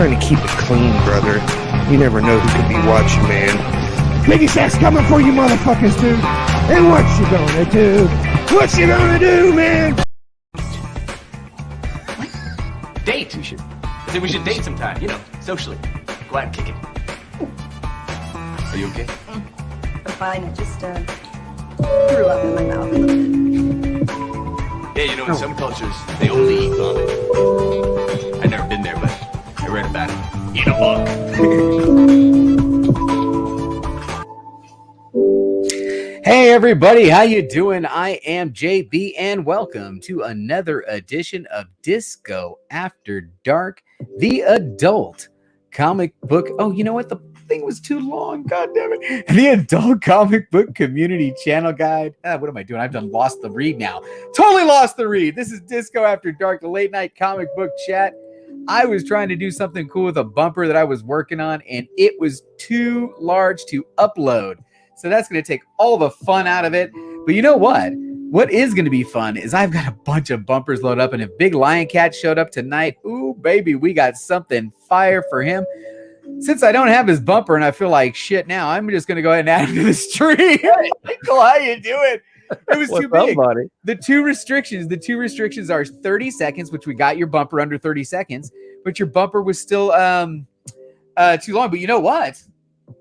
trying to keep it clean, brother. You never know who could be watching, man. Biggieshaq's coming for you, motherfuckers, dude. And what you gonna do? What you gonna do, man? Date. I think we should date sometime, socially. Go out and kick it. Are you okay? I'm fine. I just threw up in my mouth a little bit. Yeah, in some cultures, they only eat vomit. I've never been there, but I read about it in a book. Hey everybody, how you doing? I am JB and welcome to another edition of Disco After Dark, the adult comic book. Oh, you know what? The thing was too long. God damn it. The adult comic book community channel guide. What am I doing? I've done lost the read now. Totally lost the read. This is Disco After Dark, the late night comic book chat. I was trying to do something cool with a bumper that I was working on, and it was too large to upload. So that's going to take all the fun out of it. But you know what? What is going to be fun is I've got a bunch of bumpers loaded up. And if Big Lion Cat showed up tonight, ooh, baby, we got something fire for him. Since I don't have his bumper and I feel like shit now, I'm just going to go ahead and add him to the stream. Michael, how you doing? It was too big. Up, buddy? The two restrictions are 30 seconds, which we got your bumper under 30 seconds. But your bumper was still too long. But you know what?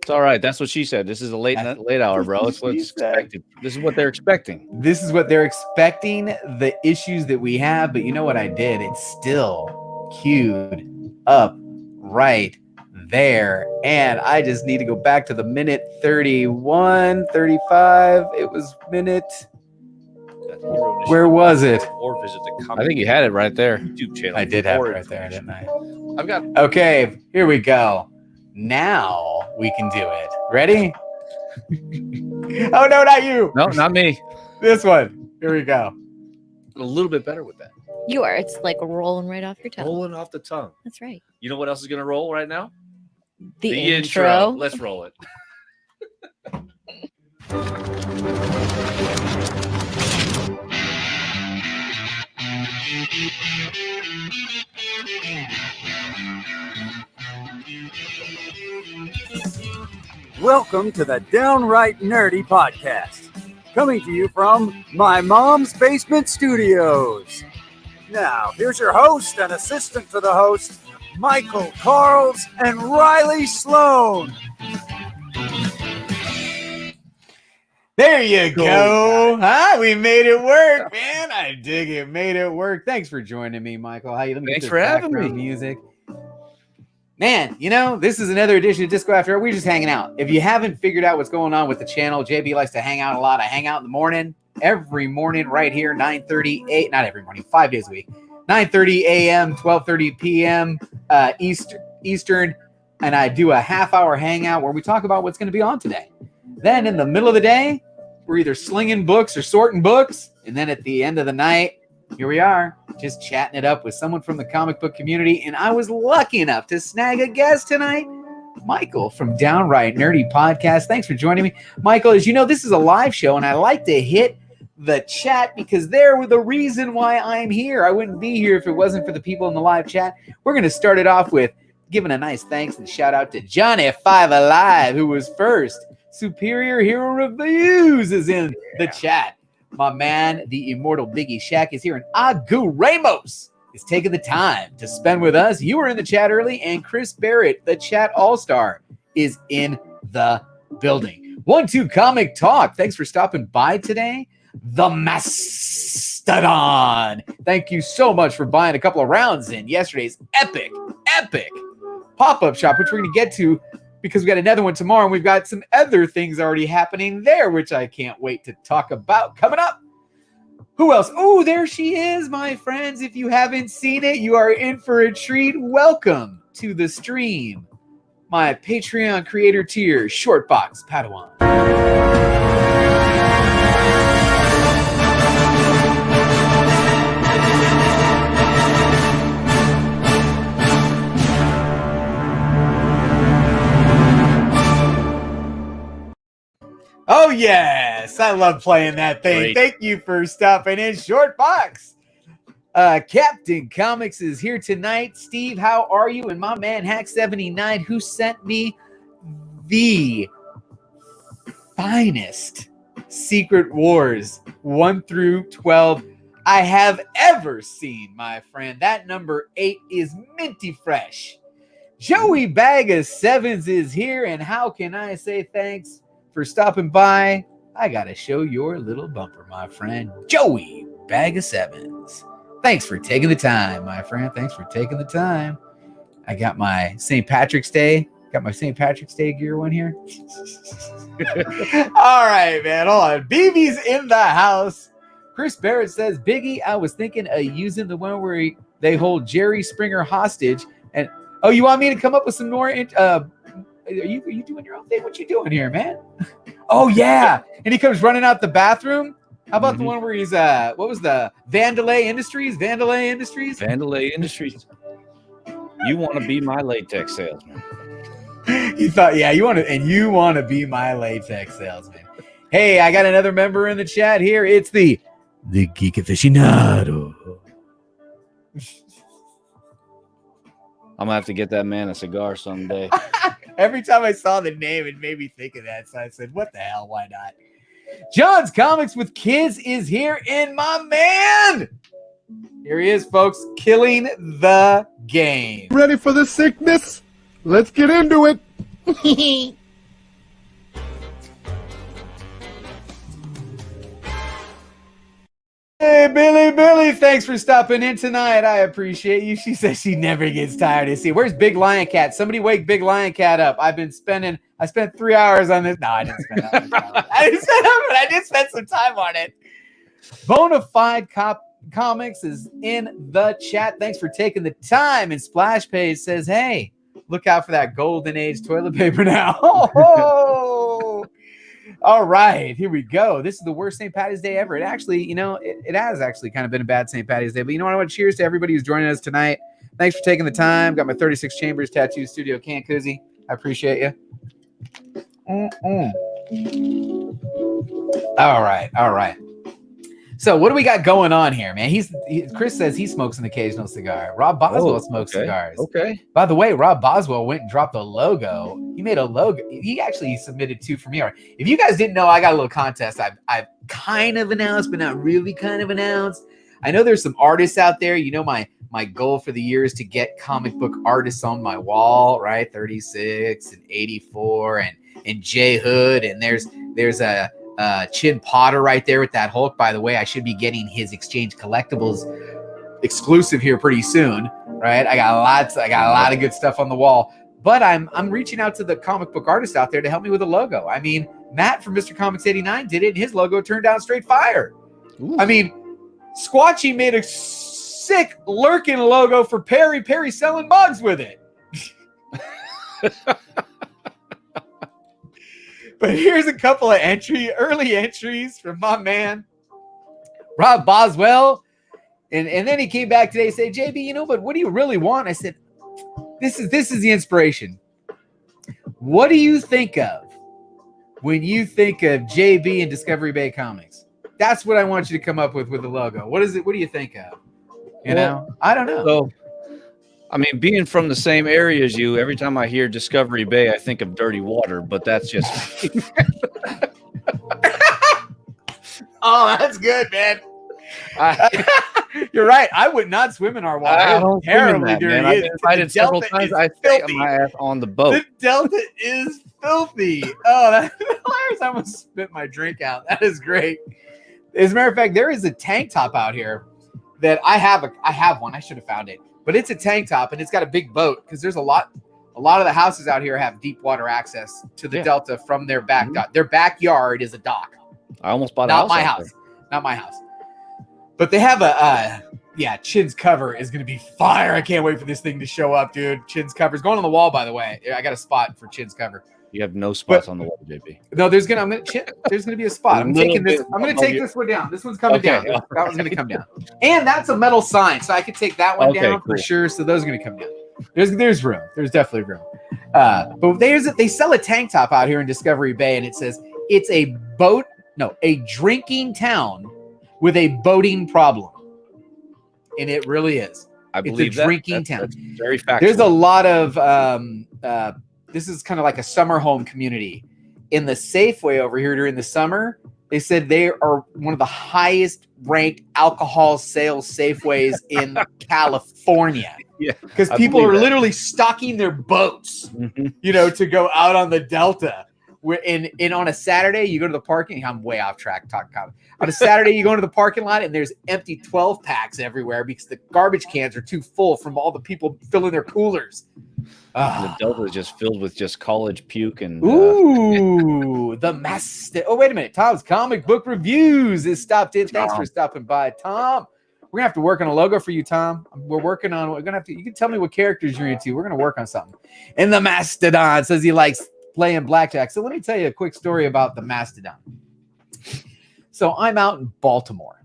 It's all right. That's what she said. This is a late hour, bro. It's what's expected. This is what they're expecting. This is what they're expecting, the issues that we have. But you know what I did? It's still queued up right there. And I just need to go back to the minute 31, 35. It was minute. Where was it? Or visit the I think you had it right there. YouTube channel. I did have it right there, didn't I? I've got. Okay, here we go. Now we can do it. Ready? Oh, no, not you. No, not me. This one. Here we go. A little bit better with that. You are. It's like rolling right off your tongue. Rolling off the tongue. That's right. You know what else is going to roll right now? The intro. Let's roll it. Welcome to the Downright Nerdy Podcast, coming to you from my mom's basement studios. Now, here's your host and assistant to the host, Michael Carls and Riley Sloan. There you go. Huh? We made it work, man. I dig it. Made it work. Thanks for joining me, Michael. How you? Let me Thanks get for having background me. Music. Man, this is another edition of Disco After Dark. We're just hanging out. If you haven't figured out what's going on with the channel, JB likes to hang out a lot. I hang out in the morning, every morning right here, 9:30, not every morning, 5 days a week, 9:30 a.m., 12:30 p.m. Eastern, and I do a half-hour hangout where we talk about what's going to be on today. Then in the middle of the day, we're either slinging books or sorting books, and then at the end of the night, here we are, just chatting it up with someone from the comic book community. And I was lucky enough to snag a guest tonight, Michael from Downright Nerdy Podcast. Thanks for joining me. Michael, as you know, this is a live show, and I like to hit the chat because they're the reason why I'm here. I wouldn't be here if it wasn't for the people in the live chat. We're going to start it off with giving a nice thanks and shout out to Johnny 5 Alive, who was first. Superior Hero Reviews is in the chat. My man, the Immortal Biggieshaq, is here, and Agu Ramos is taking the time to spend with us. You were in the chat early, and Chris Barrett, the chat all-star, is in the building. 1-2 Comic Talk, thanks for stopping by today. The Mastodon, thank you so much for buying a couple of rounds in yesterday's epic pop-up shop, which we're going to get to because we got another one tomorrow, and we've got some other things already happening there, which I can't wait to talk about coming up. Who else? Oh, there she is, my friends. If you haven't seen it, you are in for a treat. Welcome to the stream. My Patreon creator tier, Box Padawan. Oh, yes. I love playing that thing. Great. Thank you for stopping in. Short Box. Captain Comics is here tonight. Steve, how are you? And my man Hack79, who sent me the finest Secret Wars 1 through 12 I have ever seen, my friend. That number 8 is minty fresh. Joey Bag of Sevens is here, and how can I say thanks for stopping by? I gotta show your little bumper, my friend. Joey Bag of Sevens. Thanks for taking the time, my friend. Thanks for taking the time. I got my St. Patrick's Day. Got my St. Patrick's Day gear one here. All right, man. Hold on. BB's in the house. Chris Barrett says, Biggie, I was thinking of using the one where they hold Jerry Springer hostage. And oh, you want me to come up with some more? Are you doing your own thing? What you doing here, man? Oh yeah. And he comes running out the bathroom. How about the one where he's what was the Vandalay Industries? Vandalay Industries. You want to be my latex salesman. He thought, yeah, you want to be my latex salesman. Hey, I got another member in the chat here. It's the Geek Aficionado. I'm gonna have to get that man a cigar someday. Every time I saw the name, it made me think of that. So I said, what the hell? Why not? John's Comics with Kids is here, and my man, here he is, folks, killing the game. Ready for the sickness? Let's get into it. Hey, Billy, thanks for stopping in tonight. I appreciate you. She says she never gets tired of seeing. Where's Big Lion Cat? Somebody wake Big Lion Cat up. I spent 3 hours on this. No, I didn't spend that much time. I did spend some time on it. Bonafide Comics is in the chat. Thanks for taking the time. And Splash Page says, hey, look out for that golden age toilet paper now. Oh, all right, here we go. This is the worst St. Patty's Day ever. It actually, it has actually kind of been a bad St. Patty's Day. But you know what? I want to cheers to everybody who's joining us tonight. Thanks for taking the time. Got my 36 Chambers Tattoo Studio can koozie. I appreciate you. All right. So what do we got going on here, man? Chris says he smokes an occasional cigar. Rob Boswell smokes cigars. Okay. By the way, Rob Boswell went and dropped a logo. He made a logo. He actually submitted 2 for me. If you guys didn't know, I got a little contest. I've kind of announced, but not really kind of announced. I know there's some artists out there. My goal for the year is to get comic book artists on my wall, right? 36 and 84 and J Hood. And there's a Chin Potter right there with that Hulk. By the way, I should be getting his Exchange Collectibles exclusive here pretty soon, right? I got a lot of good stuff on the wall, but I'm reaching out to the comic book artists out there to help me with a logo. I mean, Matt from Mr. Comics 89 did it, and his logo turned out straight fire. Ooh. I mean, Squatchy made a sick lurking logo for Perry. Perry selling mugs with it. But here's a couple of early entries from my man, Rob Boswell. And then he came back today and said, JB, but what do you really want? I said, this is the inspiration. What do you think of when you think of JB and Discovery Bay Comics? That's what I want you to come up with the logo. What is it? What do you think of? I don't know. So, I mean, being from the same area as you, every time I hear Discovery Bay, I think of dirty water, but that's just me. Oh, that's good, man. You're right. I would not swim in our water. I don't terribly swim in that, dirty. man. I've been invited several times. I stay on my ass on the boat. The Delta is filthy. Oh, that's hilarious. I almost spit my drink out. That is great. As a matter of fact, there is a tank top out here that I have one. I should have found it. But it's a tank top, and it's got a big boat because there's a lot of the houses out here have deep water access to the Delta from their back dock. Their backyard is a dock. I almost bought a Not house. my house. Not my house. But they have Chin's cover is going to be fire. I can't wait for this thing to show up, dude. Chin's cover is going on the wall, by the way. I got a spot for Chin's cover. You have no spots on the wall, JP. No, there's going to be a spot. I'm taking this. I'm going to take this one down. This one's coming down. That one's going to come down. And that's a metal sign, so I could take that one down for sure. So those are going to come down. There's room. There's definitely room. But they sell a tank top out here in Discovery Bay, and it says it's a drinking town with a boating problem. and it really is. I believe it's a drinking town. That's very factual. There's a lot of this is kind of like a summer home community. In the Safeway over here during the summer, they said they are one of the highest ranked alcohol sales Safeways in California. Yeah, because people are literally stocking their boats, to go out on the Delta. And on a Saturday, you go to the parking. I'm way off track talking comedy. On a Saturday, you go into the parking lot and there's empty 12 packs everywhere because the garbage cans are too full from all the people filling their coolers. The Delta is just filled with just college puke and. The mess. Oh, wait a minute. Tom's Comic Book Reviews is stopped in. Thanks for stopping by, Tom. We're gonna have to work on a logo for you, Tom. We're gonna have to. You can tell me what characters you're into. We're gonna work on something. And the Mastodon says he likes playing blackjack. So let me tell you a quick story about the Mastodon. So I'm out in Baltimore,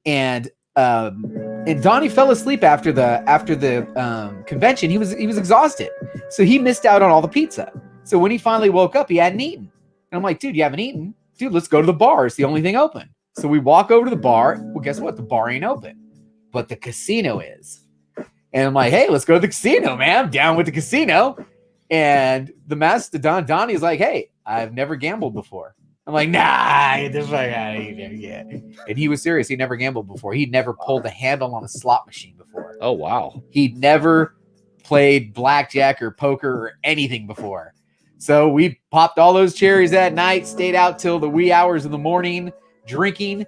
and Donnie fell asleep after the convention. He was exhausted, so he missed out on all the pizza. So when he finally woke up, he hadn't eaten. And I'm like, dude, you haven't eaten? Dude, let's go to the bar. It's the only thing open. So we walk over to the bar. Well, guess what? The bar ain't open, but the casino is. And I'm like, hey, let's go to the casino, man. I'm down with the casino. And the Mastodon, Donnie's like, hey, I've never gambled before. I'm like, nah, get the fuck out of here. Yeah. And he was serious. He never gambled before. He'd never pulled a handle on a slot machine before. Oh, wow. He'd never played blackjack or poker or anything before. So we popped all those cherries that night, stayed out till the wee hours of the morning, drinking.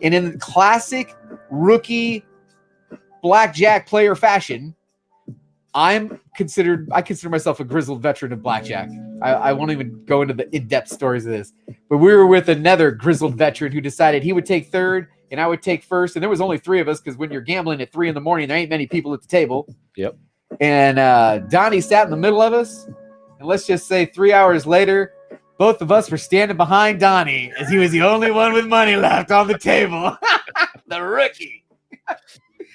And in classic rookie blackjack player fashion, I consider myself a grizzled veteran of blackjack. I won't even go into the in-depth stories of this, but we were with another grizzled veteran who decided he would take third and I would take first. And there was only three of us because when you're gambling at 3 a.m, there ain't many people at the table. Yep. And Donnie sat in the middle of us. And let's just say 3 hours later, both of us were standing behind Donnie as he was the only one with money left on the table. The rookie.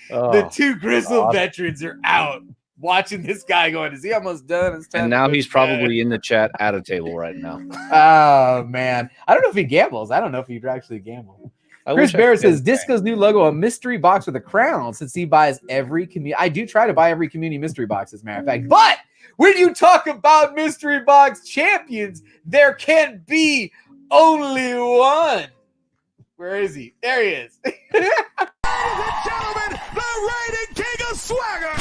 The two grizzled veterans are out watching this guy going, is he almost done? And now he's probably in the chat at a table right now. Oh, man. I don't know if he gambles. I don't know if he'd actually gamble. Chris Barrett says, Disco's new logo, a mystery box with a crown, since he buys every community. I do try to buy every community mystery box, as a matter of fact. But when you talk about mystery box champions, there can be only one. Where is he? There he is. Ladies and gentlemen, the reigning king of swagger.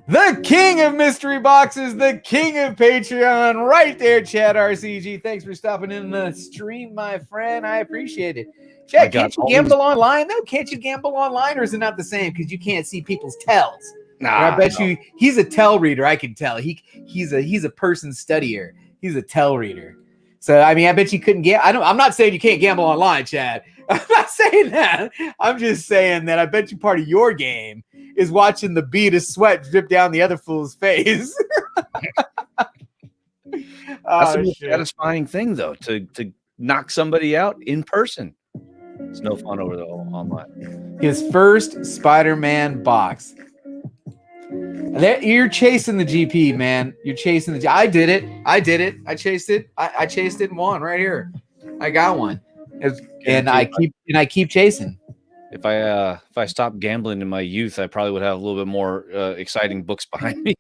The king of mystery boxes, the king of Patreon, right there, Chad RCG. Thanks for stopping in the stream, my friend. I appreciate it. Chad, can't you gamble online, though? Can't you gamble online, or is it not the same because you can't see people's tells? Nah, I bet you he's a tell reader. I can tell. He's a person studier. He's a tell reader. So, I mean, I bet you couldn't gamble. I'm not saying you can't gamble online, Chad. I'm not saying that. I'm just saying that I bet you part of your game is watching the bead of sweat drip down the other fool's face. That's a satisfying thing, though, to knock somebody out in person. It's no fun over the online. His first Spider-Man box. You're chasing the GP, man. You're chasing the. I did it. I chased it. I chased it and won right here. I got one, and I keep chasing. If I stopped gambling in my youth, I probably would have a little bit more exciting books behind me.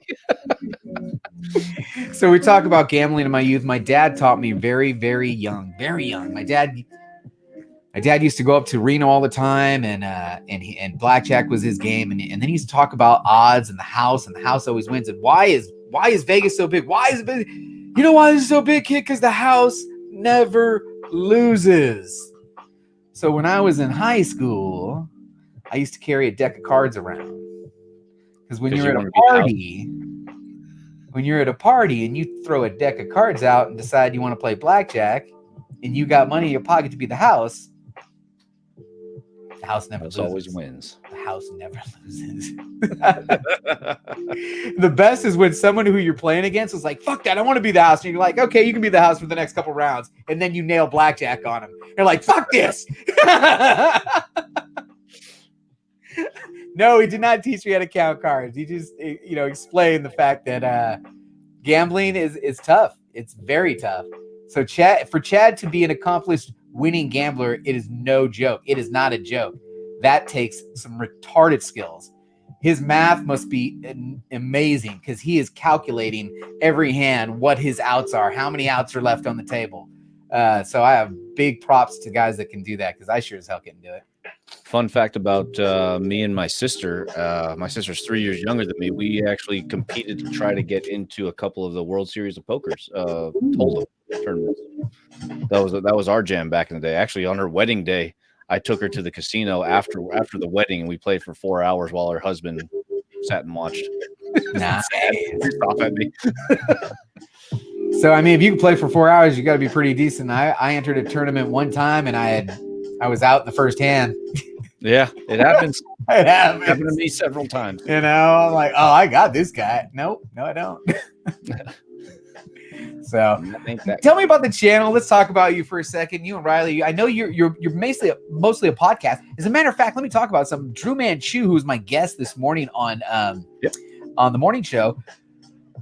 So we talk about gambling in my youth. My dad taught me very, very young. My dad used to go up to Reno all the time, and blackjack was his game. And then he used to talk about odds and the house always wins. And why is Vegas so big? Why is it big? You know why this is so big, kid? Because the house never loses. So when I was in high school, I used to carry a deck of cards around. Because when you're at a party and you throw a deck of cards out and decide you want to play blackjack, and you got money in your pocket to be the house never loses. Always wins. The house never loses. The best is when someone who you're playing against is like, fuck that, I want to be the house. And you're like, okay, you can be the house for the next couple rounds. And then you nail blackjack on them. You're like, fuck this. No, he did not teach me how to count cards. He just, explained the fact that gambling is tough. It's very tough. So Chad to be an accomplished winning gambler, it is no joke. It is not a joke. That takes some retarded skills. His math must be amazing because he is calculating every hand what his outs are, how many outs are left on the table. So I have big props to guys that can do that because I sure as hell couldn't do it. Fun fact about me and my sister. My sister's 3 years younger than me. We actually competed to try to get into a couple of the World Series of Poker's Hold'em tournaments. That was our jam back in the day. Actually, on her wedding day, I took her to the casino after the wedding, and we played for 4 hours while her husband sat and watched. Nice. Off at me. So I mean, if you can play for 4 hours, you got to be pretty decent. I entered a tournament one time, and I was out in the first hand. Yeah, it happens. It happens. It happened to me several times. You know, I'm like, oh, I got this guy. Nope, no, I don't. So tell me about the channel. Let's talk about you for a second. You and Riley, I know you're mostly a podcast. As a matter of fact, let me talk about some. Drew Manchu, who was my guest this morning on the morning show.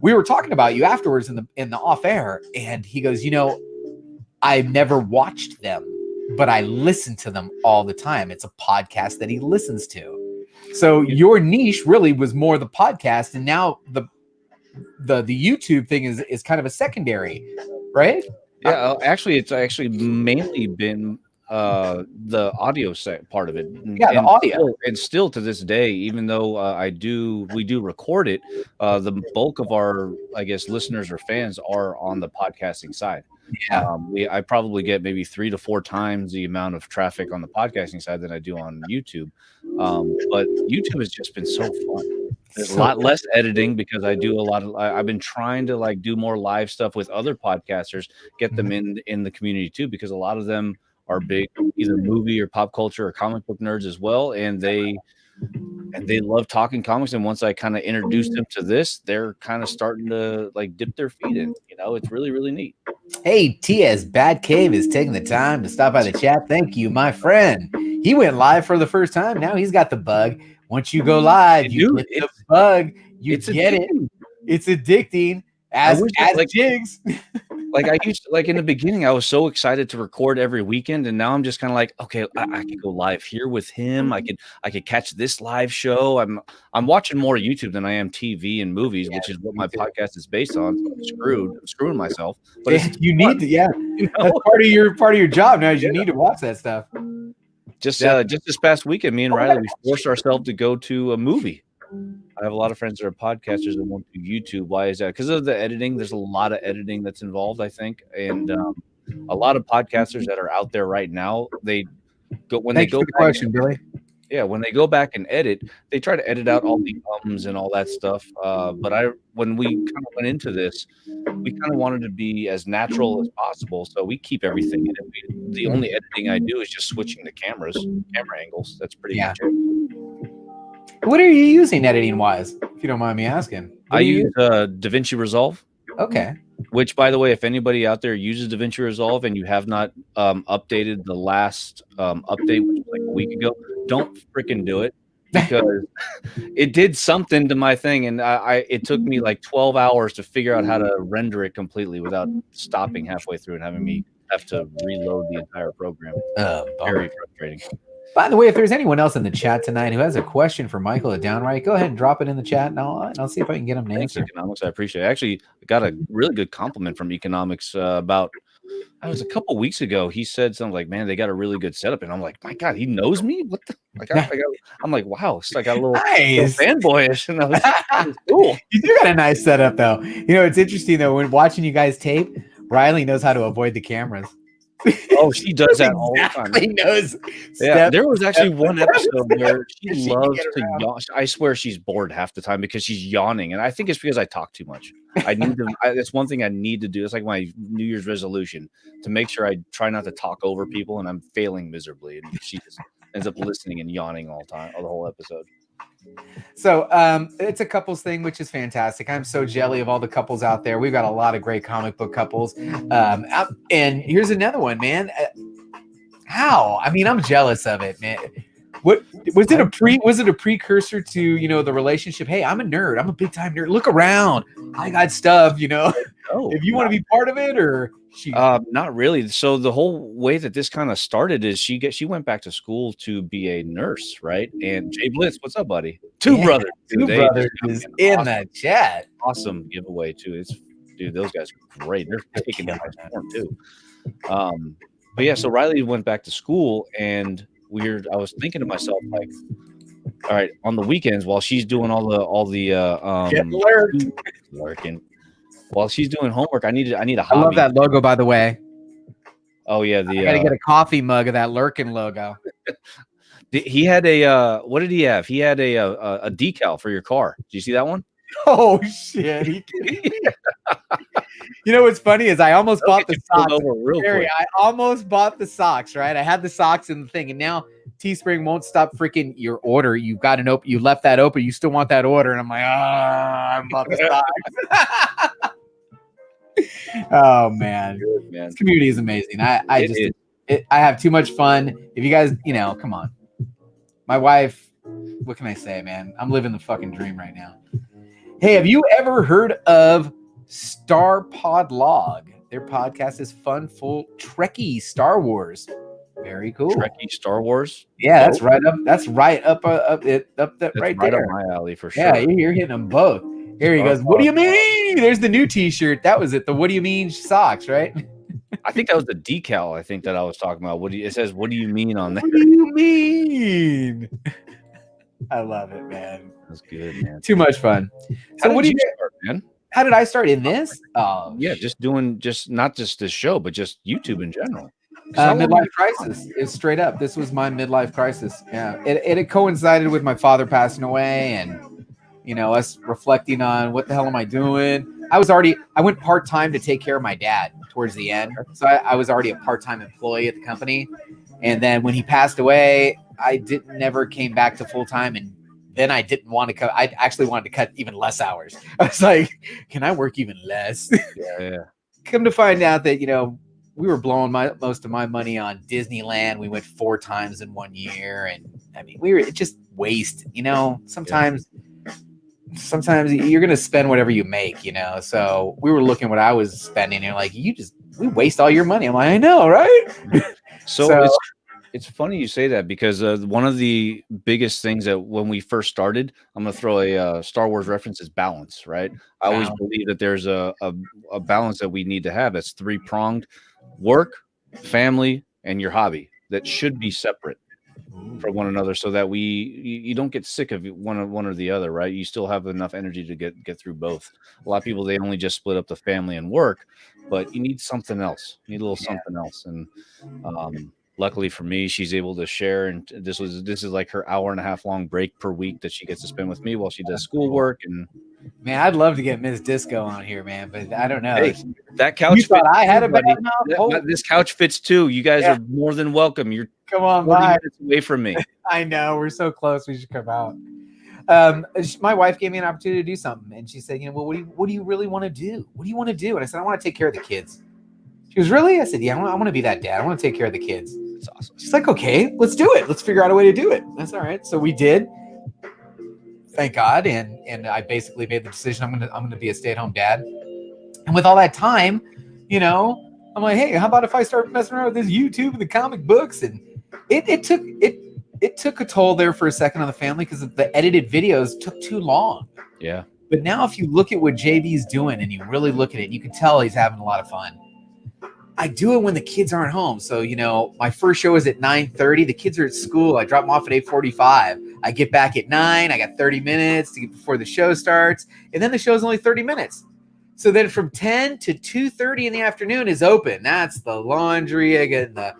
We were talking about you afterwards in the off air, and he goes, you know, I've never watched them, but I listen to them all the time. It's a podcast that he listens to. So your niche really was more the podcast, and now the YouTube thing is kind of a secondary, right? Yeah, actually, it's actually mainly been the audio part of it. Yeah, the audio. And still to this day, even though we do record it, the bulk of our, I guess, listeners or fans are on the podcasting side. Yeah. I probably get maybe 3 to 4 times the amount of traffic on the podcasting side than I do on YouTube. But YouTube has just been so fun. There's a lot less editing because I do I've been trying to like do more live stuff with other podcasters, get them in the community too, because a lot of them are big either movie or pop culture or comic book nerds as well, and they love talking comics. And once I kind of introduce them to this, they're kind of starting to like dip their feet in. You know, it's really, really neat. Hey, TS Bad Cave is taking the time to stop by the chat. Thank you, my friend. He went live for the first time. Now he's got the bug. Once you go live, you get the bug. You get it. It's addicting. As Jigs. Like I used to, like in the beginning, I was so excited to record every weekend, and now I'm just kind of like, okay, I could go live here with him. I could catch this live show. I'm watching more YouTube than I am TV and movies, which is what my podcast is based on. So I'm screwing myself. But you need to, you know? That's part of your job now. Is you need to watch that stuff. Just this past weekend, me and Riley, we forced ourselves to go to a movie. I have a lot of friends that are podcasters that won't do YouTube. Why is that? Because of the editing. There's a lot of editing that's involved, I think, and a lot of podcasters that are out there right now, they go when Thanks they go for the question, Billy. Yeah, when they go back and edit, they try to edit out all the ums and all that stuff. But when we kind of went into this, we kind of wanted to be as natural as possible, so we keep everything in it. The only editing I do is just switching the camera angles. That's pretty much it. What are you using editing wise, if you don't mind me asking? I use DaVinci Resolve. Okay. Which, by the way, if anybody out there uses DaVinci Resolve and you have not updated the last update, which was like a week ago, don't freaking do it, because it did something to my thing, and it took me like 12 hours to figure out how to render it completely without stopping halfway through and having me have to reload the entire program. Very frustrating. By the way, if there's anyone else in the chat tonight who has a question for Michael at Downright, go ahead and drop it in the chat, and I'll see if I can get him an answer. Economics, I appreciate it. I actually got a really good compliment from Economics about, it was a couple weeks ago. He said something like, man, they got a really good setup. And I'm like, my God, he knows me? What the? I'm like, wow. So I got a little fanboyish. And that was cool. You do got a nice setup, though. You know, it's interesting, though, when watching you guys tape, Riley knows how to avoid the cameras. Oh, she does that all the time. He knows. Yeah, there was actually one episode where she loves to yawn. I swear she's bored half the time because she's yawning, and I think it's because I talk too much. That's one thing I need to do. It's like my New Year's resolution, to make sure I try not to talk over people, and I'm failing miserably. And she just ends up listening and yawning all the time, the whole episode. So it's a couples thing, which is fantastic. I'm so jelly of all the couples out there. We've got a lot of great comic book couples. And here's another one, man. How? I mean, I'm jealous of it, man. What was it a precursor to, you know, the relationship? Hey, I'm a nerd. I'm a big time nerd. Look around. I got stuff, you know. No, No, if you want to be part of it, or she. Not really. So the whole way that this kind of started is she went back to school to be a nurse, right? And Jay Blitz, what's up, buddy? Two brothers is in the chat. Awesome giveaway too. Dude, those guys are great. They're taking it by storm too. But yeah, so Riley went back to school, and I was thinking to myself, like, all right, on the weekends while she's doing all the lurking. While she's doing homework, I need a hobby. I love that logo, by the way. Oh yeah, I gotta get a coffee mug of that Lurkin logo. He had a what did he have? He had a decal for your car. Did you see that one? Oh shit! You know what's funny is I almost bought the socks. Gary, I almost bought the socks. Right, I had the socks in the thing, and now Teespring won't stop freaking your order. You've got an open. You left that open. You still want that order, and I'm like, I bought the socks. Oh man, this community is amazing. I have too much fun. If you guys, come on. My wife, what can I say, man? I'm living the fucking dream right now. Hey, have you ever heard of Star Pod Log? Their podcast is fun, full, Trekkie Star Wars. Very cool. Trekkie Star Wars. Yeah, that's right up. That's right up right there. Up my alley for sure. Yeah, you're hitting them both. Here he goes. What do you mean? There's the new T-shirt. That was it. The what do you mean socks, right? I think that was the decal. I think that I was talking about. It says, "What do you mean?" on there. What do you mean? I love it, man. That's good, man. Too much fun. So, what do you start, man? How did I start in this? Yeah, just not just this show, but just YouTube in general. Midlife crisis is straight up. This was my midlife crisis. Yeah, it coincided with my father passing away, and us reflecting on what the hell am I doing. I went part-time to take care of my dad towards the end, so I was already a part-time employee at the company, and then when he passed away, I never came back to full-time, and then I didn't want to cut. I actually wanted to cut even less hours. I was like, can I work even less? Yeah. Come to find out that we were blowing most of my money on Disneyland. We went 4 times in 1 year, and I mean, it just waste. Sometimes you're going to spend whatever you make, so we were looking at what I was spending, and like, we waste all your money. I'm like, I know, right? So it's funny you say that, because one of the biggest things that when we first started, I'm going to throw a Star Wars reference, is balance, right? I always believe that there's a balance that we need to have. That's 3-pronged: work, family, and your hobby. That should be separate from one another, so that you don't get sick of one or the other, right? You still have enough energy to get through both. A lot of people, they only just split up the family and work, but you need something else. You need a little something else. And luckily for me, she's able to share, and this is like her 1.5 hour long break per week that she gets to spend with me while she does schoolwork. And man, I'd love to get Ms. Disco on here, man, but I don't know. Hey, that couch. You thought I had a bad mouth? This couch fits too. You guys are more than welcome. You're come on 40 by. minutes away from me. I know, we're so close. We should come out. My wife gave me an opportunity to do something, and she said, well, what do you really want to do? What do you want to do? And I said, I want to take care of the kids. She goes, really? I said, yeah, I want to be that dad. I want to take care of the kids. That's awesome. She's like, okay, let's do it. Let's figure out a way to do it. That's all right. So we did. Thank God. And I basically made the decision I'm gonna be a stay-at-home dad. And with all that time, I'm like, hey, how about if I start messing around with this YouTube and the comic books? And it took a toll there for a second on the family, because the edited videos took too long. Yeah. But now if you look at what JB's doing and you really look at it, you can tell he's having a lot of fun. I do it when the kids aren't home. So, my first show is at 9:30. The kids are at school. I drop them off at 8:45. I get back at 9. I got 30 minutes to get before the show starts. And then the show's only 30 minutes. So then from 10 to 2:30 in the afternoon is open. That's the laundry, again, the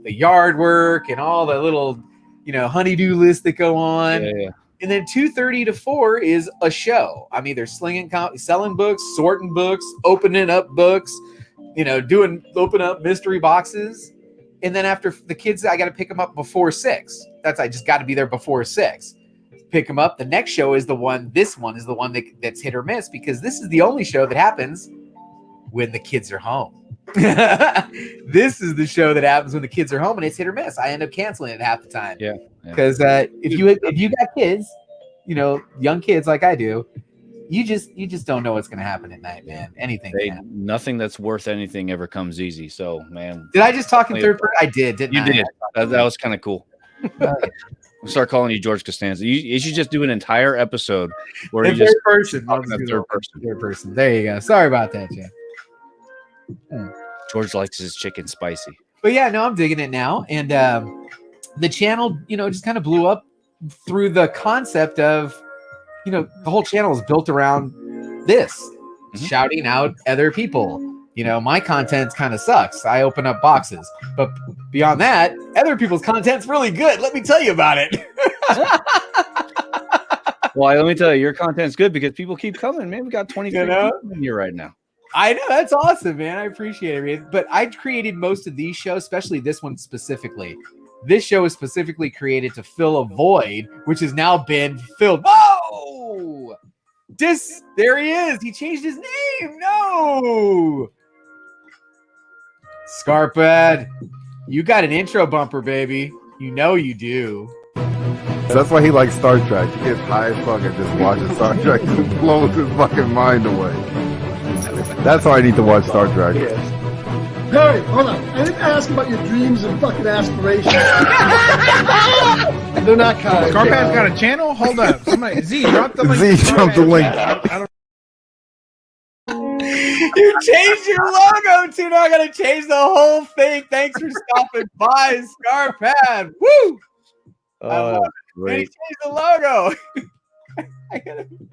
yard work, and all the little, honey-do lists that go on. Yeah. And then 2:30 to 4 is a show. I'm either selling books, sorting books, opening up books, open up mystery boxes. And then after the kids, I got to pick them up before 6. I just got to be there before 6. Pick them up. The next show is this one is the one that's hit or miss, because this is the only show that happens when the kids are home. This is the show that happens when the kids are home, and it's hit or miss. I end up canceling it half the time. Yeah. Because if you got kids, young kids like I do, you just don't know what's gonna happen at night, man. Anything. Hey, can happen. nothing that's worth anything ever comes easy. So, man, Did I just talk in third person? I did, didn't you I? did. That was kind of cool. We'll start calling you George Costanza. You should just do an entire episode where you just person. talking in third person. Third person. There you go. Sorry about that, Jay. George likes his chicken spicy. But yeah, no, I'm digging it now. And the channel, just kind of blew up through the concept of, the whole channel is built around this, shouting out other people. My content kind of sucks. I open up boxes. But beyond that, other people's content's really good. Let me tell you about it. Well, let me tell you, your content's good because people keep coming, man. We got 23 people in here right now. I know. That's awesome, man. I appreciate it. But I created most of these shows, especially this one specifically. This show is specifically created to fill a void, which has now been filled. Whoa! There he is. He changed his name. No! Scarpad, you got an intro bumper, baby. You know you do. That's why he likes Star Trek. He gets high as fuck and just watches Star Trek and blows his fucking mind away. That's why I need to watch Star Trek. Perry, hold on. I didn't ask about your dreams and fucking aspirations. They're not kind. Scarpad's got a channel? Hold up. Somebody, Z, drop the link. Z, drop the link. You changed your logo too. Now I gotta change the whole thing. Thanks for stopping by, Scarpad. Woo! Great. He changed the logo. I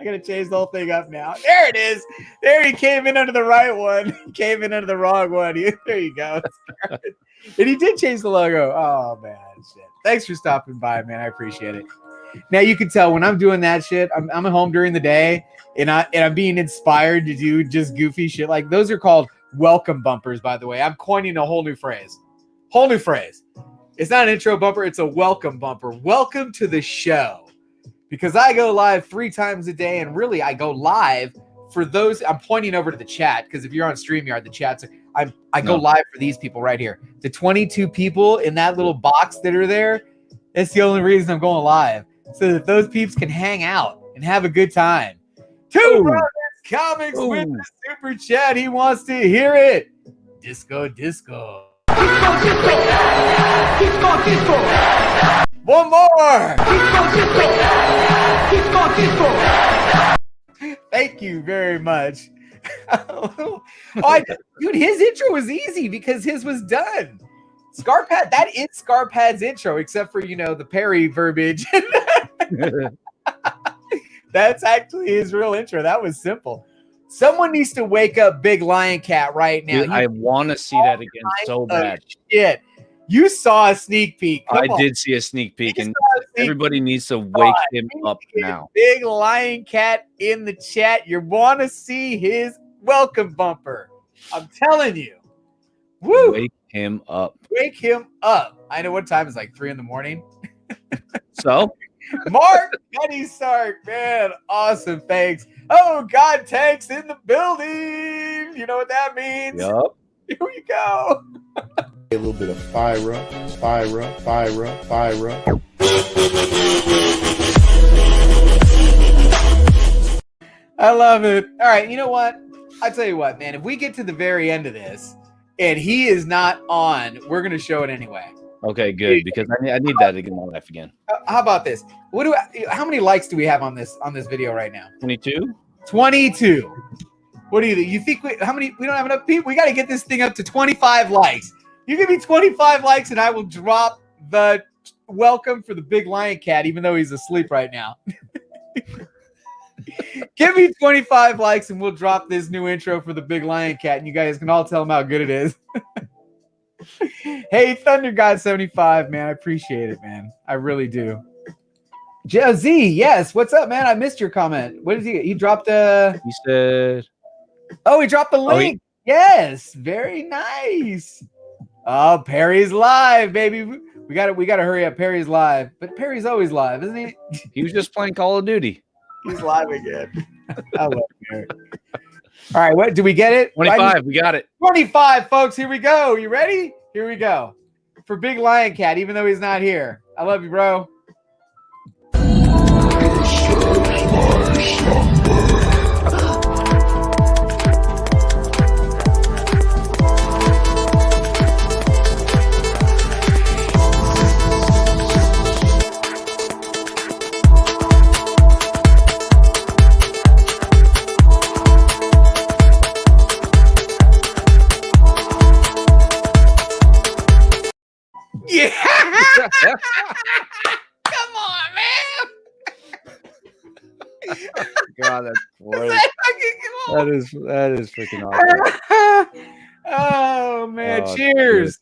gotta change the whole thing up now. There it is. There he came in under the right one. He came in under the wrong one. There you go. And he did change the logo. Oh man, shit. Thanks for stopping by, man. I appreciate it. Now you can tell when I'm doing that shit, I'm at home during the day and I'm being inspired to do just goofy shit. Like those are called welcome bumpers, by the way. I'm coining a whole new phrase. Whole new phrase. It's not an intro bumper, it's a welcome bumper. Welcome to the show. Because I go live 3 times a day, and really I go live for those. I'm pointing over to the chat because if you're on StreamYard, the chats I go live for these people right here. The 22 people in that little box that are there, that's the only reason I'm going live. So that those peeps can hang out and have a good time. Two Brothers Comics with the super chat. He wants to hear it. Disco. One more. Thank you very much. Dude, his intro was easy because his was done. Scarpad, that is Scarpad's intro, except for, the Perry verbiage. That's actually his real intro. That was simple. Someone needs to wake up Big Lion Cat right now. Dude, I want to see that again so bad. Shit. You saw a sneak peek. I did see a sneak peek, and everybody needs to wake him up now. Big Lion Cat in the chat. You want to see his welcome bumper. I'm telling you. Woo! Wake him up. Wake him up. I know what time it's like 3 a.m. So? Mark Penny Sark, man. Awesome. Thanks. Oh, God, tanks in the building. You know what that means? Yup. Here we go. A little bit of fire. I love it. All right, you know what? I tell you what, man. If we get to the very end of this and he is not on, we're gonna show it anyway. Okay, good, because I need that to get my life again. How about this? How many likes do we have on this video right now? 22. 22. What do you think? You think we don't have enough people? We got to get this thing up to 25 likes. You give me 25 likes and I will drop the welcome for the Big Lion Cat, even though he's asleep right now. Give me 25 likes and we'll drop this new intro for the Big Lion Cat, and you guys can all tell him how good it is. Hey, Thunder God 75, man. I appreciate it, man. I really do. Z, yes. What's up, man? I missed your comment. What did he dropped He said... Oh, he dropped the link. Yes. Very nice. Oh, Perry's live, baby. We gotta hurry up. Perry's live. But Perry's always live, isn't he? He was just playing Call of Duty. He's live again. I love Perry. All right, what? Did we get it? 25. We got it. 25, folks. Here we go. You ready? Here we go. For Big Lion Cat, even though he's not here. I love you, bro. Disturbs my slumber. Oh, that's great. That is freaking awesome. Oh man! Oh, cheers!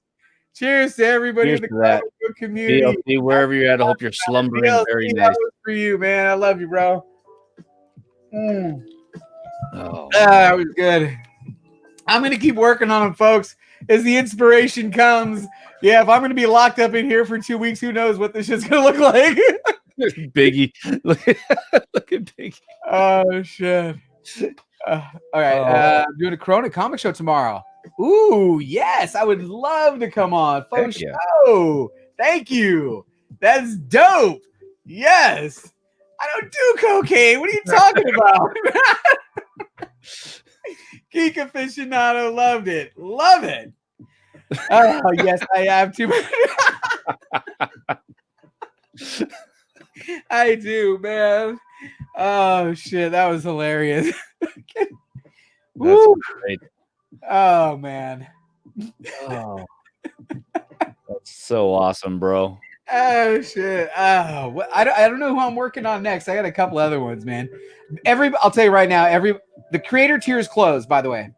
Cheers to everybody Cheers in the to that. comic book community. DLC, wherever you're at, I hope you're slumbering DLC, very that nice. was for you, man. I love you, bro. Oh, that was good. I'm gonna keep working on them, folks, as the inspiration comes. Yeah, if I'm gonna be locked up in here for 2 weeks, who knows what this shit's gonna look like? Biggie, look at Biggie. Oh shit! All right, I'm doing a Corona comic show tomorrow. Ooh, yes, I would love to come on. Faux show. Thank you. That's dope. Yes. I don't do cocaine. What are you talking about? Geek aficionado loved it. Love it. Oh, yes, I have too much. I do, man. Oh, shit. That was hilarious. Woo. Great. Oh, man. Oh, that's so awesome, bro. Oh shit! Oh, I don't know who I'm working on next. I got a couple other ones, man. I'll tell you right now. The creator tier is closed. By the way,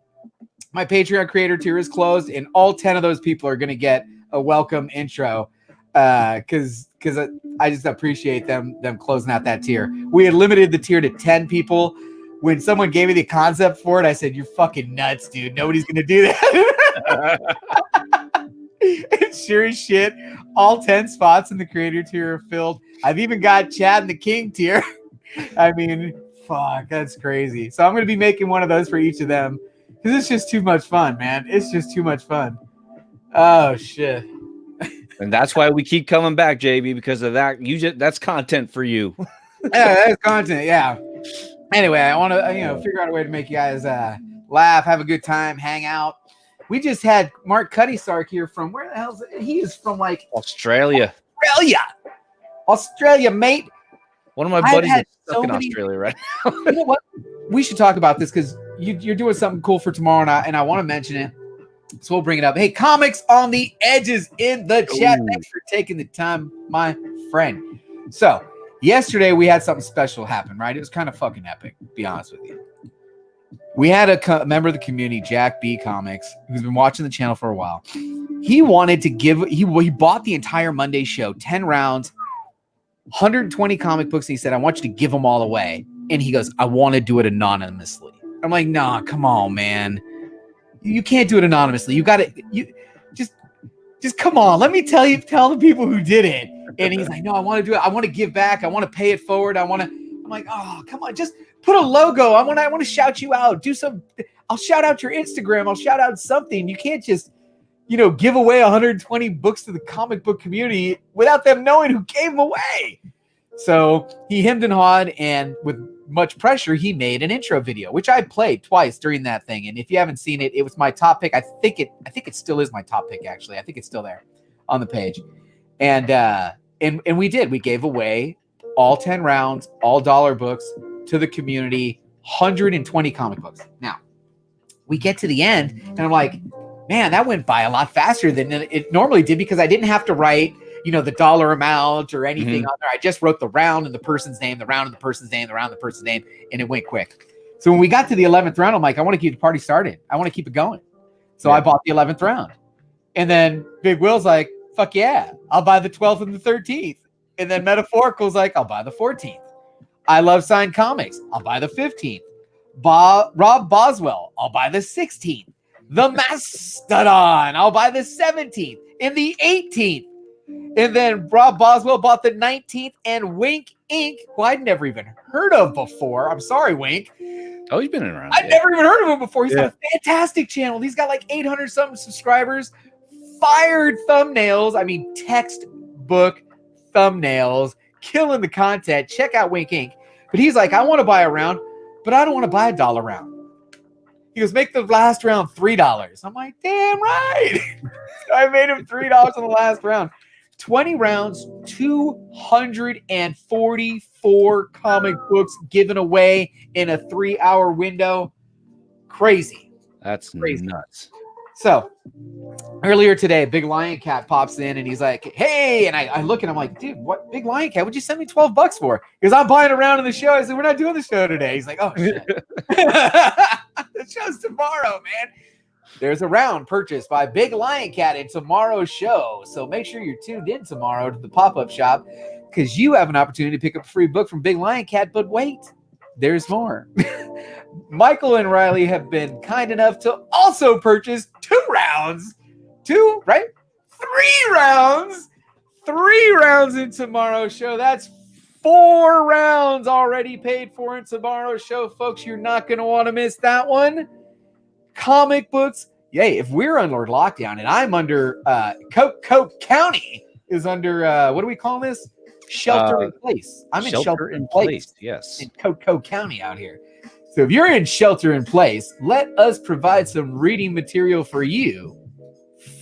my Patreon creator tier is closed, and all 10 of those people are going to get a welcome intro. Because I just appreciate them closing out that tier. We had limited the tier to 10 people. When someone gave me the concept for it, I said, "You're fucking nuts, dude. Nobody's going to do that." And sure as shit, all 10 spots in the creator tier are filled. I've even got Chad in the King tier. I mean, fuck, that's crazy. So I'm going to be making one of those for each of them because it's just too much fun, man. It's just too much fun. Oh, shit. And that's why we keep coming back, JB, because of that. That's content for you. Yeah, that's content. Yeah. Anyway, I want to, figure out a way to make you guys laugh, have a good time, hang out. We just had Mark Cuddy-Sark here from where the hell's it? He is from like Australia, mate. One of my buddies is stuck in Australia right now. You know what? We should talk about this because you're doing something cool for tomorrow, and I want to mention it. So we'll bring it up. Hey, Comics on the Edges in the chat. Thanks for taking the time, my friend. So yesterday we had something special happen, right? It was kind of fucking epic, to be honest with you. We had a member of the community, Jack B Comics, who's been watching the channel for a while. He wanted to he bought the entire Monday show, 10 rounds, 120 comic books. And he said, I want you to give them all away. And he goes, I want to do it anonymously. I'm like, nah, come on, man. You can't do it anonymously. You got to, just come on. Let me tell the people who did it. And he's like, no, I want to do it. I want to give back. I want to pay it forward. I'm like, oh, come on. Just put a logo. I want to shout you out. I'll shout out your Instagram. I'll shout out something. You can't just, give away 120 books to the comic book community without them knowing who gave them away. So he hemmed and hawed, and with much pressure, he made an intro video, which I played twice during that thing. And if you haven't seen it, it was my top pick. I think it still is my top pick, actually. I think it's still there on the page. And we did. We gave away all 10 rounds, all dollar books to the community, 120 comic books. Now, we get to the end, and I'm like, man, that went by a lot faster than it normally did because I didn't have to write, the dollar amount or anything on there. I just wrote the round and the person's name, the round and the person's name, the round and the person's name, and it went quick. So when we got to the 11th round, I'm like, I want to keep the party started. I want to keep it going. So I bought the 11th round. And then Big Will's like, fuck yeah, I'll buy the 12th and the 13th. And then Metaphorical's like, I'll buy the 14th. I Love Signed Comics, I'll buy the 15th. Rob Boswell, I'll buy the 16th. The Mastodon, I'll buy the 17th and the 18th. And then Rob Boswell bought the 19th, and Wink Inc., who I'd never even heard of before. I'm sorry, Wink. Oh, he's been around. I'd never even heard of him before. He's got a fantastic channel. He's got like 800 something subscribers. Fired thumbnails. I mean, textbook thumbnails. Killing the content. Check out Wink Inc. But he's like, I want to buy a round, but I don't want to buy $1 round. He goes, make the last round $3. I'm like, damn right. So I made him $3 on the last round. 20 rounds, 244 comic books given away in a 3-hour window. Crazy. That's crazy. Nuts. So earlier today, Big Lion Cat pops in and he's like, hey, and I look and I'm like, dude, what Big Lion Cat? Would you send me $12 for? Because I'm buying around in the show. I said, we're not doing the show today. He's like, oh shit. The show's tomorrow, man. There's a round purchased by Big Lion Cat in tomorrow's show. So make sure you're tuned in tomorrow to the pop-up shop because you have an opportunity to pick up a free book from Big Lion Cat. But wait, there's more. Michael and Riley have been kind enough to also purchase 2 rounds. 2, right? 3 rounds. 3 rounds in tomorrow's show. That's 4 rounds already paid for in tomorrow's show, folks. You're not going to want to miss that one. Comic books. Yay, if we're under lockdown and I'm under Coke County is under what do we call this? Shelter in place. I'm in shelter in place. Yes. In Coke County out here. So if you're in shelter in place, let us provide some reading material for you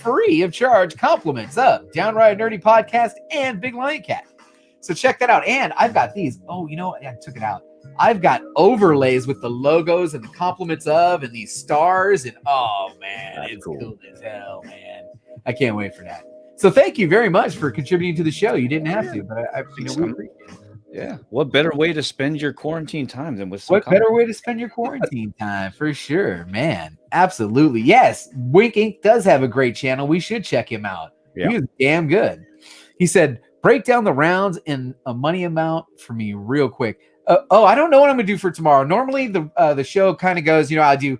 free of charge. Compliments of Downright Nerdy Podcast and Big Lion Cat. So check that out. And I've got these. Oh, you know what? I took it out. I've got overlays with the logos and the compliments of and these stars. And oh, man, that's cool as hell, man. I can't wait for that. So thank you very much for contributing to the show. You didn't have to, but I we appreciate it. Yeah. What better way to spend your quarantine time than with some What better way to spend your quarantine time? For sure, man. Absolutely. Yes. Wink Inc. does have a great channel. We should check him out. Yeah. He was damn good. He said, break down the rounds in a money amount for me real quick. I don't know what I'm going to do for tomorrow. Normally, the show kind of goes, I do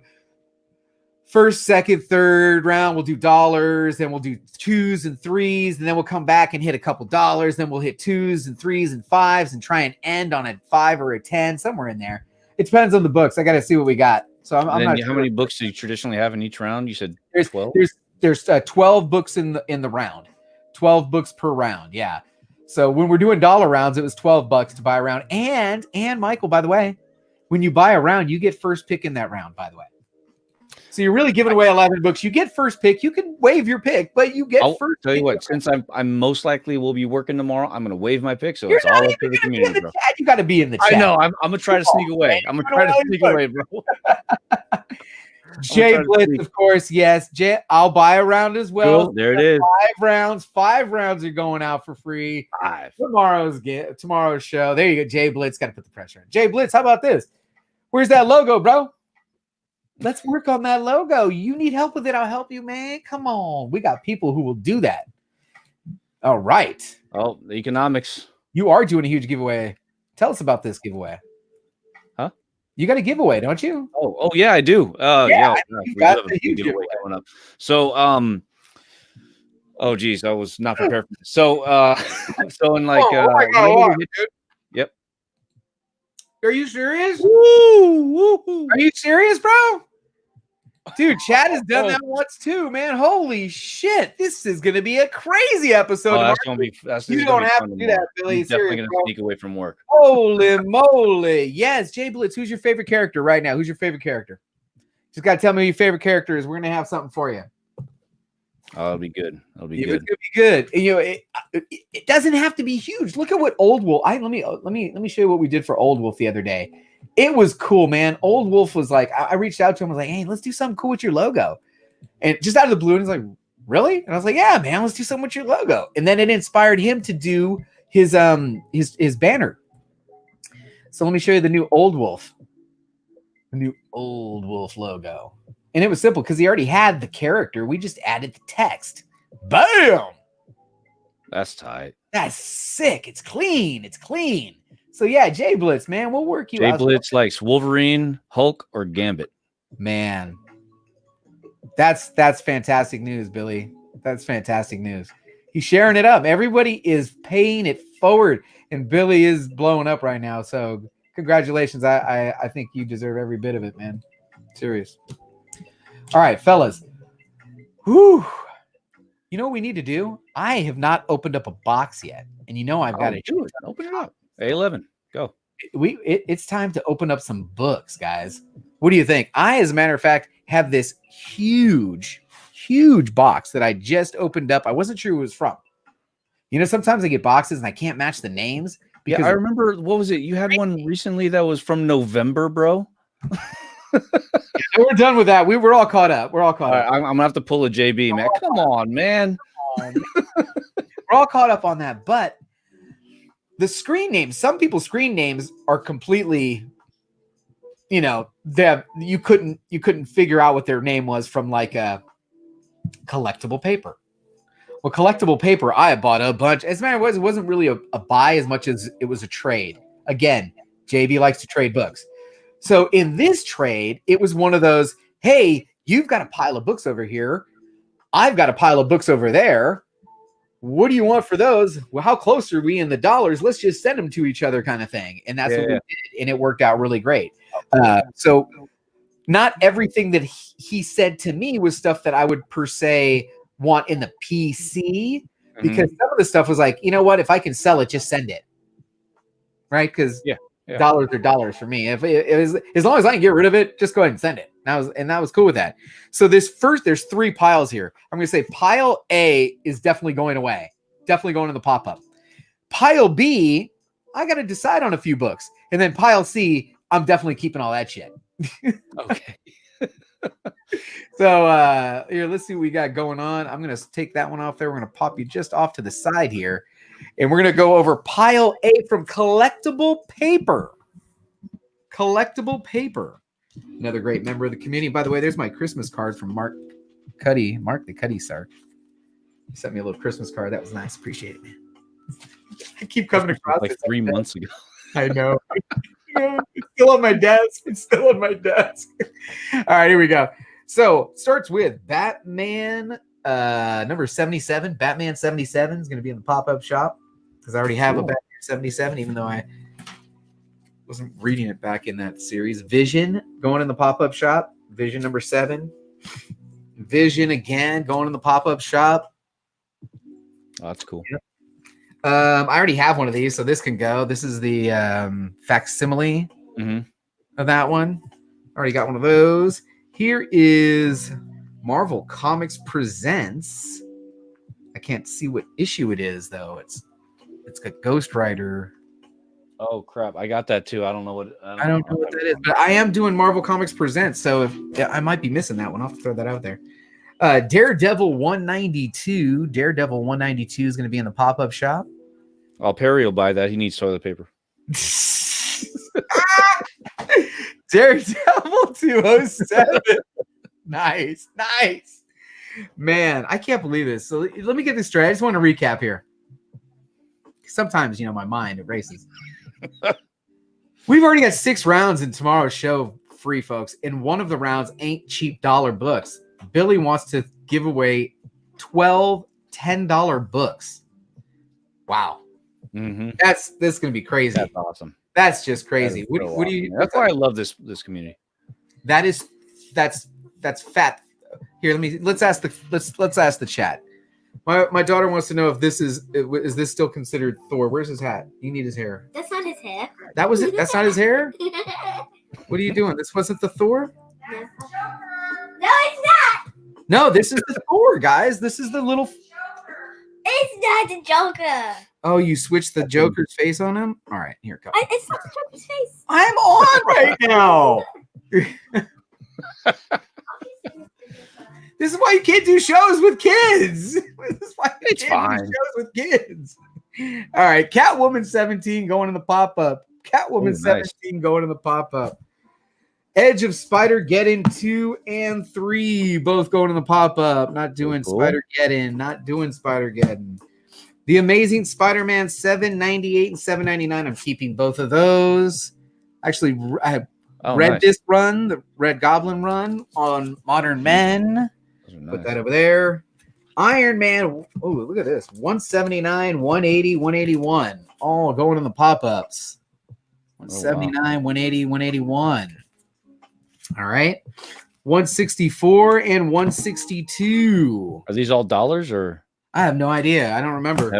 first, second, third round. We'll do dollars. Then we'll do 2s and 3s. And then we'll come back and hit a couple dollars. Then we'll hit 2s and 3s and 5s and try and end on a 5 or a 10, somewhere in there. It depends on the books. I got to see what we got. So I'm not sure. How many books do you traditionally have in each round? You said 12? There's 12 books in the round. 12 books per round. Yeah. So when we're doing dollar rounds, it was $12 to buy a round. And Michael, by the way, when you buy a round, you get first pick in that round, by the way. So you're really giving away 11 books. You get first pick. You can waive your pick, but you get first tell you pick. what, since I'm most likely will be working tomorrow, I'm going to waive my pick. So it's all up to the community, bro. You got to be in the chat. I know. I'm going to try to sneak away. I'm going to try to sneak away, bro. Jay Blitz, of course, yes. Jay, I'll buy a round as well. Cool. There it is. 5 rounds. 5 rounds are going out for free. 5. Tomorrow's show. There you go. Jay Blitz, got to put the pressure on. Jay Blitz, how about this? Where's that logo, bro? Let's work on that logo. You need help with it. I'll help you, man. Come on. We got people who will do that. All right. Oh, the economics. You are doing a huge giveaway. Tell us about this giveaway. Huh? You got a giveaway, don't you? Oh yeah, I do. Yeah, we got a huge giveaway coming up. So, oh geez, I was not prepared for this. So, in like, dude. Yep. Are you serious? Woo. Are you serious, bro? Dude, Chad has done that once too, man. Holy shit. This is going to be a crazy episode. You don't have to do that, Billy. I'm definitely going to sneak away from work. Holy moly. Yes, Jay Blitz, who's your favorite character right now? Who's your favorite character? Just got to tell me who your favorite character is. We're going to have something for you. Oh, it'll be good. It'll be good. It's gonna be good. It doesn't have to be huge. Look at what Old Wolf. Let me show you what we did for Old Wolf the other day. It was cool, man. Old Wolf was like, I reached out to him. I was like, hey, let's do something cool with your logo. And just out of the blue, and he's like, really? And I was like, yeah, man, let's do something with your logo. And then it inspired him to do his banner. So let me show you the new Old Wolf. The new Old Wolf logo. And it was simple because he already had the character. We just added the text. Bam! That's tight. That's sick. It's clean. So yeah, Jay Blitz, man, we'll work you out. Jay Blitz likes Wolverine, Hulk, or Gambit. Man, that's fantastic news, Billy. That's fantastic news. He's sharing it up. Everybody is paying it forward, and Billy is blowing up right now. So congratulations. I think you deserve every bit of it, man. Serious. All right, fellas. Whew. You know what we need to do? I have not opened up a box yet, and I've got to do it. Open it up. A11, go. It's time to open up some books, guys. What do you think? I, as a matter of fact, have this huge box that I just opened up. I wasn't sure who it was from. Sometimes I get boxes and I can't match the names. Yeah, I remember. What was it? You had one recently that was from November, bro. we're done with that. We're all caught up. We're all caught All up. right, I'm gonna have to pull a JB, man. Come on, man. We're all caught up on that. But the screen names, some people's screen names are completely, you know, you couldn't figure out what their name was from like a collectible paper. Well, collectible paper, I bought a bunch. As a matter of fact, it wasn't really a buy as much as it was a trade. Again, JB likes to trade books. So in this trade, it was one of those, hey, you've got a pile of books over here. I've got a pile of books over there. What do you want for those? Well, how close are we in the dollars? Let's just send them to each other kind of thing. And that's what we did. And it worked out really great. So not everything that he said to me was stuff that I would per se want in the PC, because some of the stuff was like, you know what, if I can sell it, just send it. Right? Because dollars are dollars for me. If it was, as long as I can get rid of it, just go ahead and send it. That was cool with that. So there's 3 piles here. I'm going to say pile A is definitely going away. Definitely going in the pop-up. Pile B, I got to decide on a few books. And then pile C, I'm definitely keeping all that shit. Okay. So here, let's see what we got going on. I'm going to take that one off there. We're going to pop you just off to the side here. And we're going to go over pile A from collectible paper. Collectible paper. Another great member of the community. By the way, there's my Christmas card from Mark Cuddy. Mark the Cuddy Star. He sent me a little Christmas card. That was nice. Appreciate it, man. I keep coming across like 3 months ago. I know. It's still on my desk. It's still on my desk. All right, here we go. So starts with Batman number 77. Batman 77 is going to be in the pop-up shop because I already have a Batman 77, even though I wasn't reading it back in that series. Vision going in the pop-up shop. Vision number 7. Vision again going in the pop-up shop. Oh, that's cool. Yep. I already have one of these, so this can go. This is the facsimile of that one. Already got one of those. Here is Marvel Comics Presents. I can't see what issue it is, though. It's got Ghost Rider. Oh crap! I got that too. I don't know what. I don't know what that is, but I am doing Marvel Comics Presents, so I might be missing that one. I'll have to throw that out there. Daredevil 192. Daredevil 192 is going to be in the pop-up shop. Oh, Perry will buy that. He needs toilet paper. Daredevil 207. Nice. Man, I can't believe this. So let me get this straight. I just want to recap here. Sometimes, my mind erases. We've already got 6 rounds in tomorrow's show free, folks. And one of the rounds ain't cheap dollar books. Billy wants to give away 12 $10 books. Wow. This is going to be crazy. That's awesome. That's just crazy. That What do you? That's why I love this community. That's fat. Here, let's ask the chat. My daughter wants to know if this is this still considered Thor? Where's his hat? You need his hair. That's not his hair. That was it. That's not his hair. What are you doing? This wasn't the Thor. No, it's not. No, this is the Thor, guys. This is the little. It's not the Joker. Oh, you switched the Joker's face on him? All right, here it comes. It's not the Joker's face. I'm on right now. This is why you can't do shows with kids. This is why you can't do shows with kids. All right, Catwoman 17 going in the pop-up. Catwoman 17 going in the pop-up. Edge of Spider-Geddon 2 and 3 both going in the pop-up. Not doing Spider-Geddon. Not doing Spider-Geddon. The Amazing Spider-Man 798 and 799. I'm keeping both of those. Actually, I read this run, the Red Goblin run on Modern Men. Put that over there. Iron Man. Oh, look at this. 179, 180, 181. All going in the pop-ups. 179, 180, 181. All right. 164 and 162. Are these all dollars or? I have no idea. I don't remember.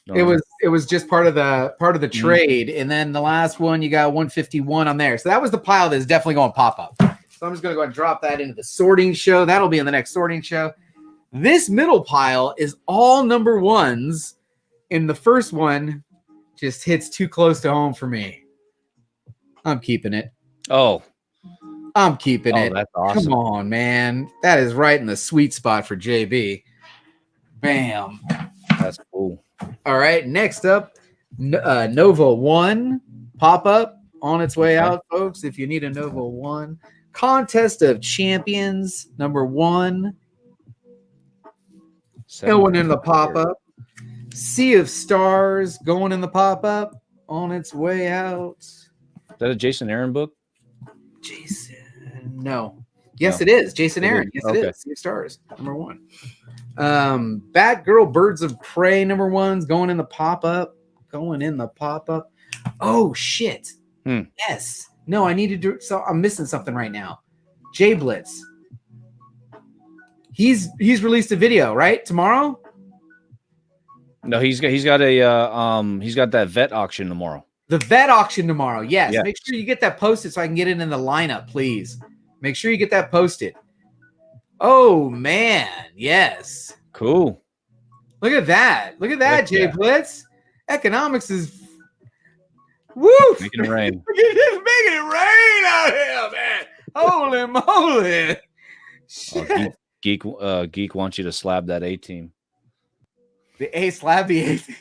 It was just part of the trade, and then the last one you got 151 on there. So that was the pile that's definitely going to pop up. So I'm just going to go and drop that into the sorting show. That'll be in the next sorting show. This middle pile is all number 1s, and the first one just hits too close to home for me. I'm keeping it. Oh, I'm keeping it. That's awesome. Come on, man. That is right in the sweet spot for JB. Bam. That's cool. All right. Next up, Nova 1 pop-up on its way out, folks. If you need a Nova 1. Contest of Champions number 1. Going in the pop-up. Sea of Stars going in the pop-up on its way out. Is that a Jason Aaron book? Jason, no. Yes, it is. Jason Aaron. Yes, it is. Sea of Stars, number 1. Batgirl Birds of Prey, number 1's going in the pop-up. Going in the pop-up. Oh, shit. Yes. No, I need to do so. I'm missing something right now. Jay Blitz. He's released a video, right? Tomorrow? No, he's got that vet auction tomorrow. The vet auction tomorrow. Yes. Make sure you get that posted so I can get it in the lineup, please. Make sure you get that posted. Oh man, yes. Cool. Look at that. Look at that, Jay Blitz. Economics is woo. Making it rain. It's making it rain out here, man. Holy moly. Geek wants you to slab that A team. Slab the A team.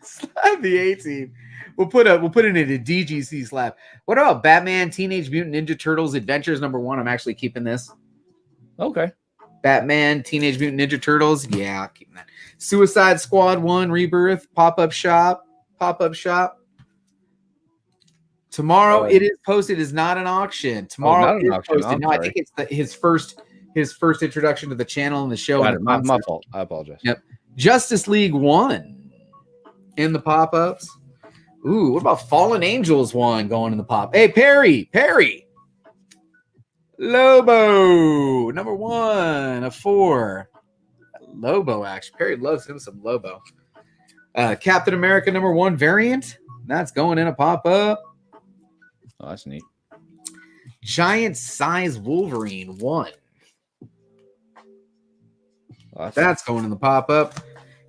Slab the A team. We'll put it in a DGC slab. What about Batman Teenage Mutant Ninja Turtles Adventures number 1? I'm actually keeping this. Okay. Batman Teenage Mutant Ninja Turtles. Yeah, I'm keeping that. Suicide Squad 1 Rebirth pop-up shop. Tomorrow it is posted as not an auction. Tomorrow it is posted. No, I think it's his first introduction to the channel and the show. My fault. I apologize. Yep. Justice League 1 in the pop-ups. Ooh, what about Fallen Angels 1 going in the pop? Hey, Perry. Lobo, number 1 of 4. Lobo, actually. Perry loves him some Lobo. Captain America number 1 variant. That's going in a pop-up. Oh, that's neat. Giant size Wolverine 1. Oh, that's going in the pop-up.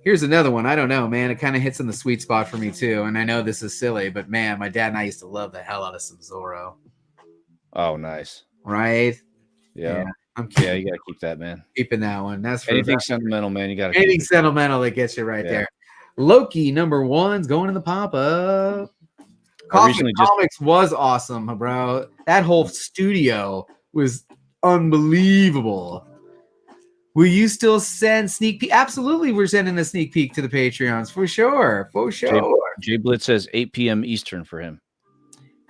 Here's another one. I don't know, man. It kind of hits in the sweet spot for me, too. And I know this is silly, but, man, my dad and I used to love the hell out of some Zorro. Oh, nice. Right? Yeah. I'm you got to keep that, man. Keeping that one. That's for anything sentimental, man. You got to anything sentimental that gets you right there. Loki, number 1's going in the pop-up. Comics was awesome, bro. That whole studio was unbelievable. Will you still send sneak peek? Absolutely, we're sending a sneak peek to the Patreons for sure. Jay Blitz says 8 p.m. Eastern for him.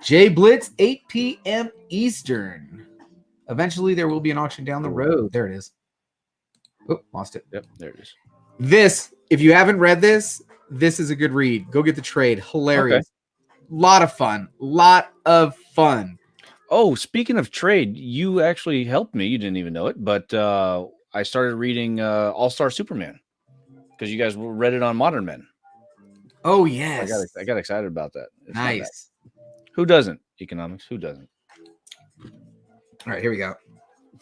Jay Blitz, 8 p.m. Eastern. Eventually, there will be an auction down the road. There it is. Oh, lost it. Yep, there it is. This, if you haven't read this is a good read. Go get the trade. Hilarious. Lot of fun. Oh, speaking of trade, you actually helped me. You didn't even know it, but I started reading All-Star Superman because you guys read it on Modern Men. Oh, yes. I got excited about that. It's nice. Who doesn't? Economics. Who doesn't? All right, here we go.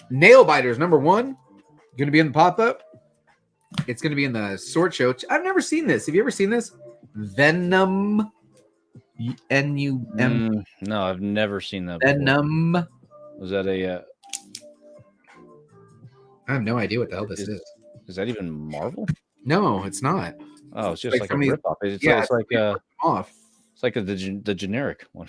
Nail Biters, number 1. Going to be in the pop-up. It's going to be in the Sword Show. I've never seen this. Have you ever seen this? Venom. N-U-M. No, I've never seen that Venom. Before. Was that a... I have no idea what the hell this is. Is that even Marvel? No, it's not. Oh, it's just like a rip-off. It's like the generic one.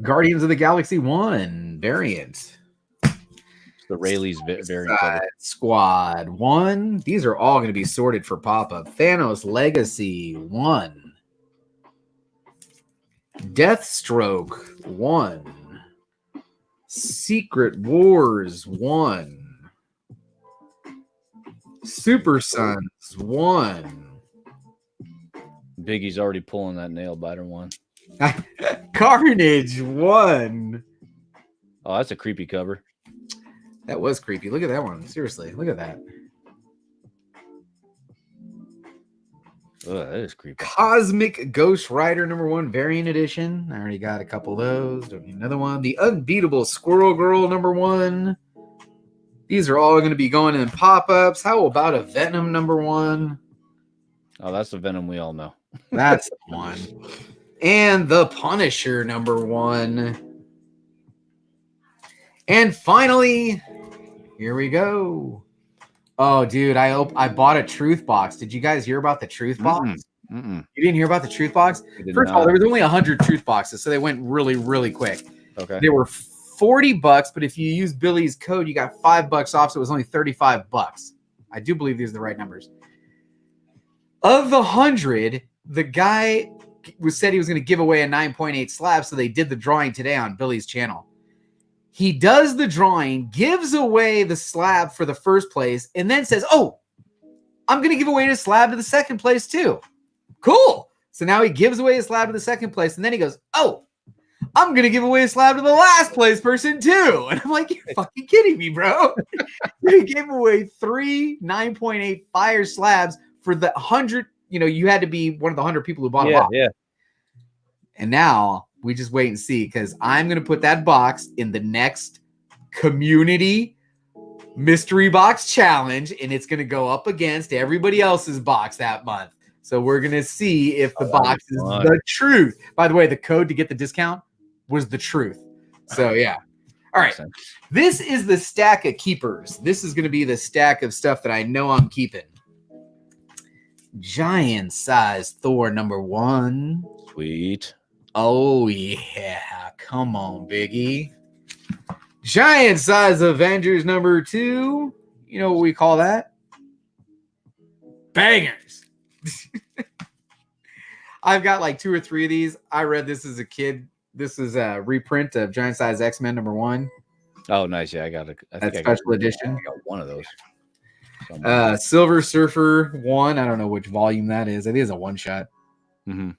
Guardians of the Galaxy 1 variant. The Rayleigh's variant. Squad 1. These are all going to be sorted for pop-up. Thanos Legacy 1. Deathstroke 1. Secret Wars 1. Super Sons 1. Biggie's already pulling that nail biter 1. Carnage 1. Oh, that's a creepy cover. That was creepy. Look at that one. Seriously, look at that. Oh, that is creepy. Cosmic Ghost Rider number 1 variant edition. I already got a couple of those. Don't need another one. The Unbeatable Squirrel Girl number 1. These are all going to be going in pop-ups. How about a Venom number 1? Oh, that's the Venom we all know. That's the one. And the Punisher number 1. And finally, here we go. Oh, dude, I bought a truth box. Did you guys hear about the truth box? You didn't hear about the truth box? First of all, there was only 100 truth boxes, so they went really, really quick. Okay. They were $40, but if you use Billy's code, you got $5 off, so it was only $35. I do believe these are the right numbers. Of the 100, the guy said he was going to give away a 9.8 slab, so they did the drawing today on Billy's channel. He does the drawing, gives away the slab for the first place, and then says, oh, I'm going to give away the slab to the second place too. Cool. So now he gives away a slab to the second place, and then he goes, oh, I'm going to give away a slab to the last place person too. And I'm like, you're fucking kidding me, bro. He gave away 3 9.8 fire slabs for the 100. You know, you had to be one of the 100 people who bought a box. Yeah. And now we just wait and see, because I'm going to put that box in the next community mystery box challenge, and it's going to go up against everybody else's box that month. So we're going to see if the box is the truth. By the way, the code to get the discount was the truth. So, yeah. All right. This is the stack of keepers. This is going to be the stack of stuff that I know I'm keeping. Giant size Thor #1. Sweet. Oh, yeah. Come on, Biggie. Giant size Avengers #2. You know what we call that? Bangers. I've got like 2 or 3 of these. I read this as a kid. This is a reprint of Giant Size X-Men #1. Oh, nice. Yeah, I got it. That's special edition. I got one of those. Silver Surfer 1. I don't know which volume that is. It is a one-shot. Mm-hmm.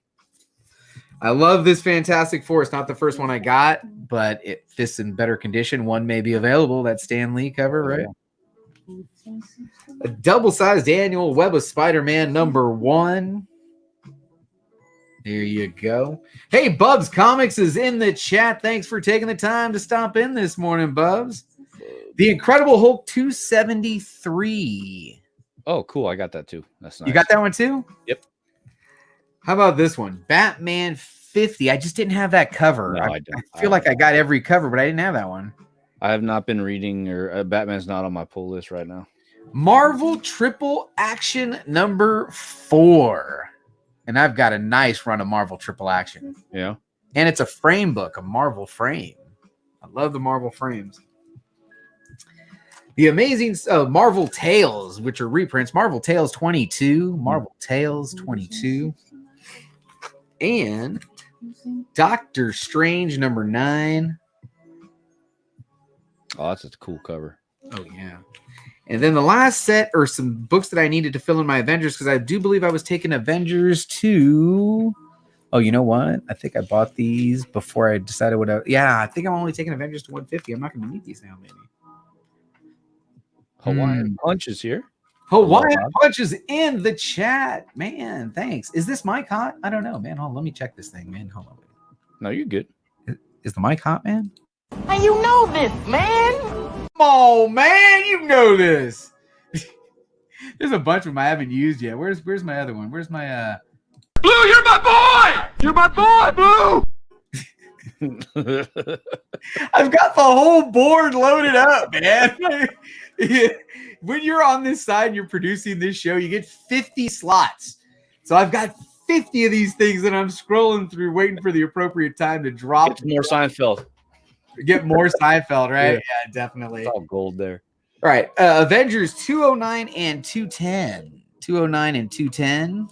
I love this Fantastic Four. It's not the first one I got, but it fits in better condition. One may be available. That Stan Lee cover, right? Yeah. A double-sized annual Web of Spider-Man #1. There you go. Hey, Bubs Comics is in the chat. Thanks for taking the time to stop in this morning, Bubs. The Incredible Hulk 273. Oh, cool. I got that too. That's nice. You got that one too? Yep. How about this one? Batman 50. I just didn't have that cover. No, I feel like I got every cover, but I didn't have that one. I have not been reading, or Batman's not on my pull list right now. Marvel Triple Action #4. And I've got a nice run of Marvel Triple Action. Yeah. And it's a frame book, a Marvel frame. I love the Marvel frames. The amazing Marvel Tales, which are reprints. Marvel Tales 22. Marvel Tales 22. And Doctor Strange #9. Oh, that's a cool cover. Oh, yeah. And then the last set are some books that I needed to fill in my Avengers, because I do believe I was taking Avengers to... Oh, you know what? I think I bought these before I decided what I... Yeah, I think I'm only taking Avengers to 150. I'm not going to need these now, maybe. Hawaiian Punch is here. Hawaiian Punch is in the chat. Man, thanks. Is this mic hot? I don't know, man. Hold on, let me check this thing, man. Hold on. No, you're good. Is the mic hot, man? And you know this, man. Come on, man. You know this. There's a bunch of them I haven't used yet. Where's my other one? Where's my Blue, you're my boy! You're my boy, Blue! I've got the whole board loaded up, man. When you're on this side and you're producing this show, you get 50 slots. So I've got 50 of these things that I'm scrolling through, waiting for the appropriate time to drop. Get more Seinfeld. Get more Seinfeld, right? Yeah, definitely. It's all gold there. All right. Avengers 209 and 210. 209 and 210.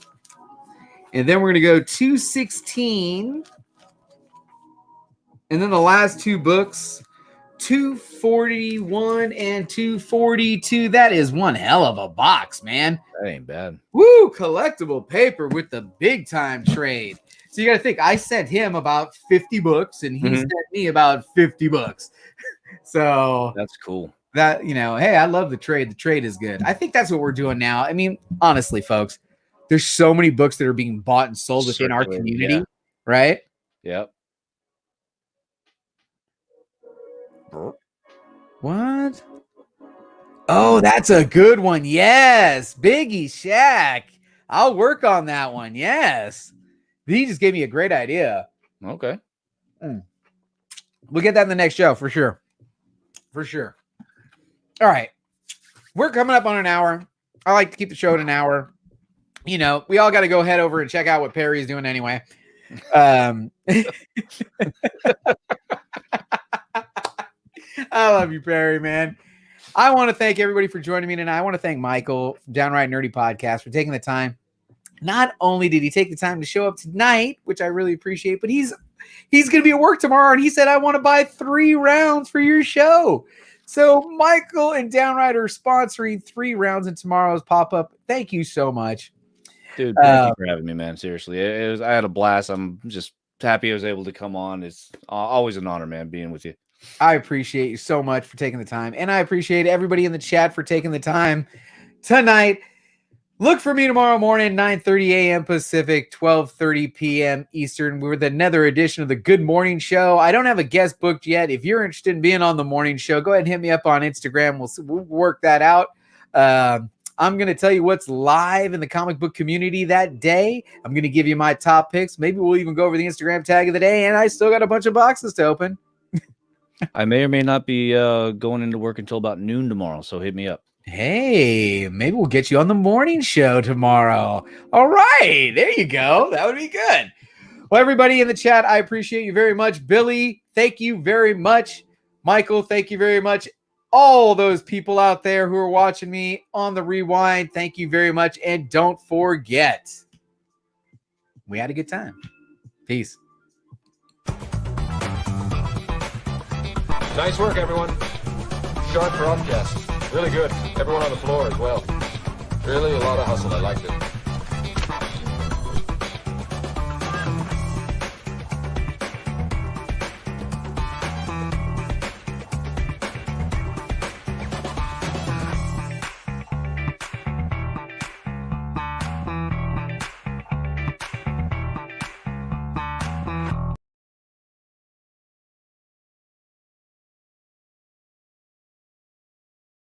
And then we're going to go 216. And then the last 2 books, 241 and 242. That is one hell of a box, man. That ain't bad. Woo! Collectible paper with the big time trade. So you got to think, I sent him about 50 books and he sent me about 50 books. So that's cool. That, you know, hey, I love the trade. The trade is good. I think that's what we're doing now. I mean, honestly, folks, there's so many books that are being bought and sold within our community, right? Yep. What? Oh, that's a good one. Yes. Biggieshaq. I'll work on that one. Yes. He just gave me a great idea. Okay. We'll get that in the next show for sure. for sure. All right. We're coming up on an hour. I like to keep the show at an hour. You know, we all got to go head over and check out what Perry's doing anyway. I love you, Perry, man. I want to thank everybody for joining me tonight. I want to thank Michael from Downright Nerdy Podcast for taking the time. Not only did he take the time to show up tonight, which I really appreciate, but he's going to be at work tomorrow, and he said, I want to buy 3 rounds for your show. So Michael and Downright are sponsoring 3 rounds in tomorrow's pop-up. Thank you so much. Dude, thank you for having me, man. Seriously, I had a blast. I'm just happy I was able to come on. It's always an honor, man, being with you. I appreciate you so much for taking the time, and I appreciate everybody in the chat for taking the time tonight. Look for me tomorrow morning, 9:30 a.m. Pacific, 12:30 p.m. Eastern. We're with another edition of the Good Morning Show. I don't have a guest booked yet. If you're interested in being on the morning show, go ahead and hit me up on Instagram. We'll work that out. I'm going to tell you what's live in the comic book community that day. I'm going to give you my top picks. Maybe we'll even go over the Instagram tag of the day, and I still got a bunch of boxes to open. I may or may not be going into work until about noon tomorrow, so hit me up. Hey, maybe we'll get you on the morning show tomorrow. All right, there you go. That would be good. Well, everybody in the chat, I appreciate you very much. Billy, thank you very much. Michael, thank you very much. All those people out there who are watching me on the rewind, thank you very much. And don't forget, we had a good time. Peace. Nice work, everyone. Sharp broadcast. Really good. Everyone on the floor as well. Really a lot of hustle. I liked it.